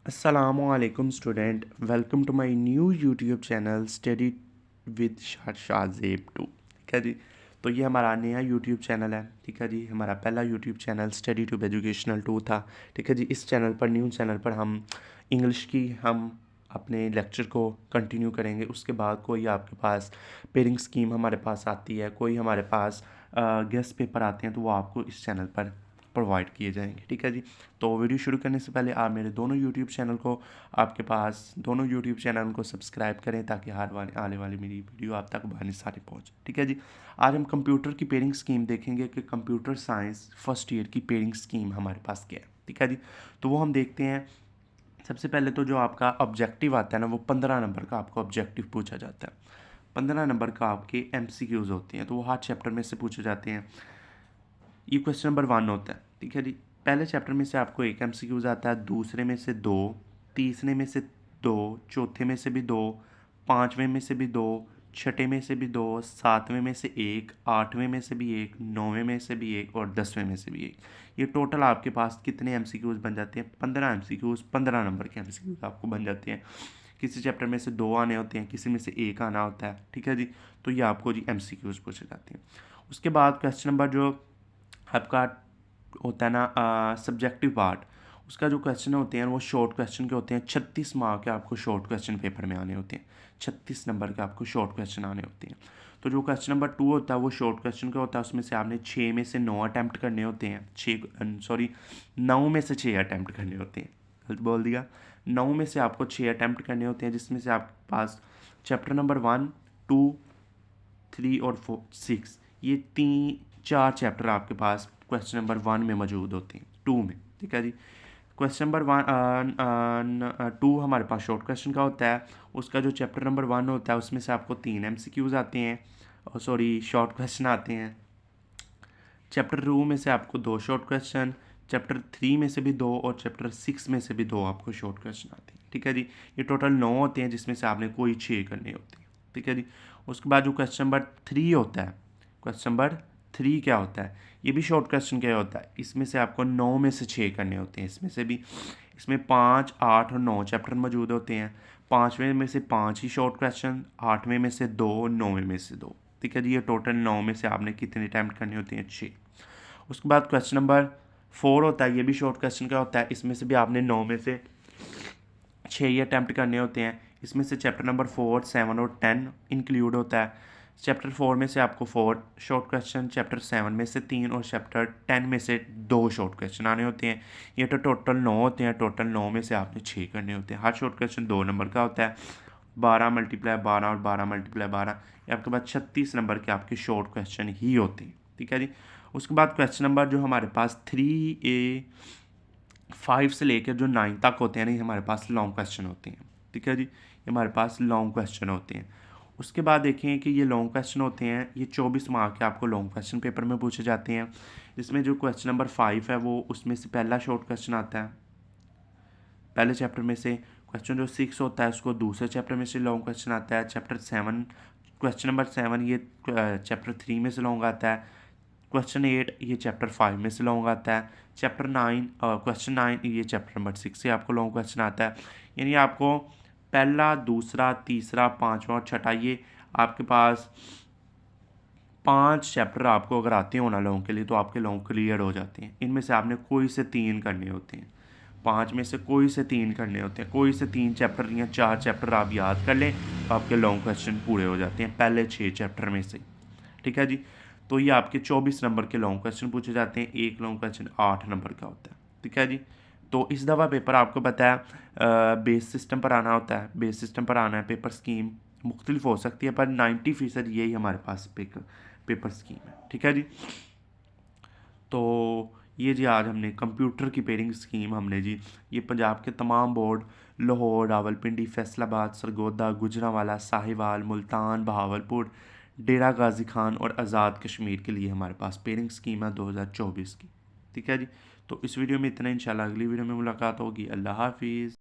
Assalamualaikum student, welcome to my new YouTube channel Study with Shahzeb 2। ठीक है जी। तो ये हमारा नया YouTube चैनल है। ठीक है जी। हमारा पहला YouTube channel study tube educational 2 था। ठीक है जी। इस चैनल पर न्यू चैनल पर हम इंग्लिश की हम अपने लेक्चर को कंटिन्यू करेंगे। उसके बाद कोई आपके पास पेयरिंग स्कीम हमारे पास आती है, कोई हमारे पास गेस्ट पेपर आते हैं, तो वो आपको इस चैनल पर प्रोवाइड किए जाएंगे। ठीक है जी। तो वीडियो शुरू करने से पहले आप मेरे दोनों यूट्यूब चैनल को आपके पास दोनों यूट्यूब चैनल को सब्सक्राइब करें ताकि आने वाली मेरी वीडियो आप तक बहाने सारी पहुँचे। ठीक है जी। आज हम कंप्यूटर की पेयरिंग स्कीम देखेंगे कि कंप्यूटर साइंस फर्स्ट ईयर की पेयरिंग स्कीम हमारे पास क्या है। ठीक है जी। तो वो हम देखते हैं। सबसे पहले तो जो आपका ऑब्जेक्टिव आता है ना, वो 15 नंबर का आपको ऑब्जेक्टिव पूछा जाता है। 15 नंबर का आपके MCQs होते हैं, तो वो हर चैप्टर में से पूछे जाते हैं। ये क्वेश्चन नंबर 1 होता है। ठीक है जी। पहले चैप्टर में से आपको एक MCQs आता है, दूसरे में से 2, तीसरे में से 2, चौथे में से भी 2, पाँचवें में से भी 2, छठे में से भी 2, सातवें में से एक, आठवें में से भी एक, नौवें में से भी एक और 10वें में से भी एक। ये टोटल आपके पास कितने MCQs बन जाते हैं? 15 MCQs, 15 नंबर के MCQs आपको बन जाते हैं। किसी चैप्टर में से 2 आने होते हैं, किसी में से एक आना होता है। ठीक है जी। तो ये आपको जी MCQs पूछे जाते हैं। उसके बाद क्वेश्चन नंबर जो आपका होता है ना सब्जेक्टिव पार्ट, उसका जो क्वेश्चन होते हैं वो शॉर्ट क्वेश्चन के होते हैं। 36 मार्क के आपको शॉर्ट क्वेश्चन पेपर में आने होते हैं। 36 नंबर के आपको शॉर्ट क्वेश्चन आने होते हैं। तो जो क्वेश्चन नंबर 2 होता है वो शॉर्ट क्वेश्चन का होता है। उसमें से आपने 6 में से 9 अटैम्प्ट करने होते हैं। 9 में से 6 अटैम्प्ट करने होते हैं। गलत बोल दिया। 9 में से आपको 6 अटैम्प्ट करने होते हैं, जिसमें से आपके पास चैप्टर नंबर 1, 2, 3 और 4, 6, ये 4 चैप्टर आपके पास क्वेश्चन नंबर 1 में मौजूद होते हैं, 2 में। ठीक है जी। क्वेश्चन नंबर 2 हमारे पास शॉर्ट क्वेश्चन का होता है। उसका जो चैप्टर नंबर 1 होता है उसमें से आपको 3 MCQs आते हैं, और शॉर्ट क्वेश्चन आते हैं। चैप्टर 2 में से आपको 2 शॉर्ट क्वेश्चन, चैप्टर 3 में से भी 2 और चैप्टर 6 में से भी 2 आपको शॉर्ट क्वेश्चन आते हैं। ठीक है जी। ये टोटल 9 होते हैं, जिसमें से आपने कोई 6 करने होते हैं। ठीक है जी। उसके बाद जो क्वेश्चन नंबर 3 होता है, क्वेश्चन नंबर 3 क्या होता है? ये भी शॉर्ट क्वेश्चन क्या होता है? इसमें से आपको 9 में से 6 करने होते हैं। इसमें से भी इसमें 5, 8 और 9 चैप्टर मौजूद होते हैं। 5वें में से 5 ही शॉर्ट क्वेश्चन, 8वें में से 2, 9वें में से 2। ठीक है जी। ये टोटल 9 में से आपने कितने अटैम्प्ट करने होते हैं? 6। उसके बाद क्वेश्चन नंबर 4 होता है। ये भी शॉर्ट क्वेश्चन का होता है। इसमें से भी आपने 9 में से 6 ही अटैम्प्ट करने होते हैं। इसमें से चैप्टर नंबर 4, 7 और 10 इंक्लूड होता है। चैप्टर 4 में से आपको 4 शॉर्ट क्वेश्चन, चैप्टर 7 में से 3 और चैप्टर 10 में से 2 शॉर्ट क्वेश्चन आने होते हैं। ये तो टोटल 9 होते हैं। टोटल 9 में से आपने 6 करने होते हैं। हर शॉर्ट क्वेश्चन 2 नंबर का होता है। 12 × 12 और 12 × 12, ये आपके पास 36 नंबर के आपके शॉर्ट क्वेश्चन ही होते हैं। ठीक है जी। उसके बाद क्वेश्चन नंबर जो हमारे पास 3A 5 से लेकर जो 9 तक होते हैं ना, ये हमारे पास लॉन्ग क्वेश्चन होते हैं। ठीक है जी। ये हमारे पास लॉन्ग क्वेश्चन होते हैं। उसके बाद देखें कि ये लॉन्ग क्वेश्चन होते हैं, ये 24 मार्क के आपको लॉन्ग क्वेश्चन पेपर में पूछे जाते हैं। जिसमें जो क्वेश्चन नंबर 5 है वो उसमें से पहला शॉर्ट क्वेश्चन आता है पहले चैप्टर में से। क्वेश्चन जो 6 होता है उसको दूसरे चैप्टर में से लॉन्ग क्वेश्चन आता है। चैप्टर 7 क्वेश्चन नंबर 7 ये चैप्टर 3 में से लॉन्ग आता है। क्वेश्चन 8 ये चैप्टर 5 में से लॉन्ग आता है। चैप्टर 9 क्वेश्चन 9 ये चैप्टर नंबर 6 से आपको लॉन्ग क्वेश्चन आता है। यानी आपको पहला, दूसरा, तीसरा, पाँचवा और छठा, ये आपके पास 5 चैप्टर आपको अगर आते हो ना लॉन्ग के लिए, तो आपके लॉन्ग क्लियर हो जाते हैं। इनमें से आपने कोई से 3 करने होते हैं। 5 में से कोई से 3 करने होते हैं। कोई से 3 चैप्टर या 4 चैप्टर आप याद कर लें, तो आपके लॉन्ग क्वेश्चन पूरे हो जाते हैं पहले 6 चैप्टर में से। ठीक है जी। तो ये आपके 24 नंबर के लॉन्ग क्वेश्चन पूछे जाते हैं। एक लॉन्ग क्वेश्चन 8 नंबर का होता है। ठीक है जी। तो इस दफ़ा पेपर आपको पता है बेस सिस्टम पर आना होता है। बेस सिस्टम पर आना है। पेपर स्कीम मुख्तलिफ हो सकती है, पर 90% यही हमारे पास पेपर स्कीम है। ठीक है जी। तो ये जी आज हमने कंप्यूटर की पेयरिंग स्कीम हमने जी ये पंजाब के तमाम बोर्ड लाहौर, रावलपिंडी, फैसलाबाद, सरगोदा, गुजरांवाला, साहिवाल, मुल्तान, बहावलपुर, डेरा गाजी खान और आज़ाद कश्मीर के लिए हमारे पास पेयरिंग स्कीम है 2024 की। ठीक है जी। तो इस वीडियो में इतना। इंशाल्लाह अगली वीडियो में मुलाकात होगी। अल्लाह हाफिज़।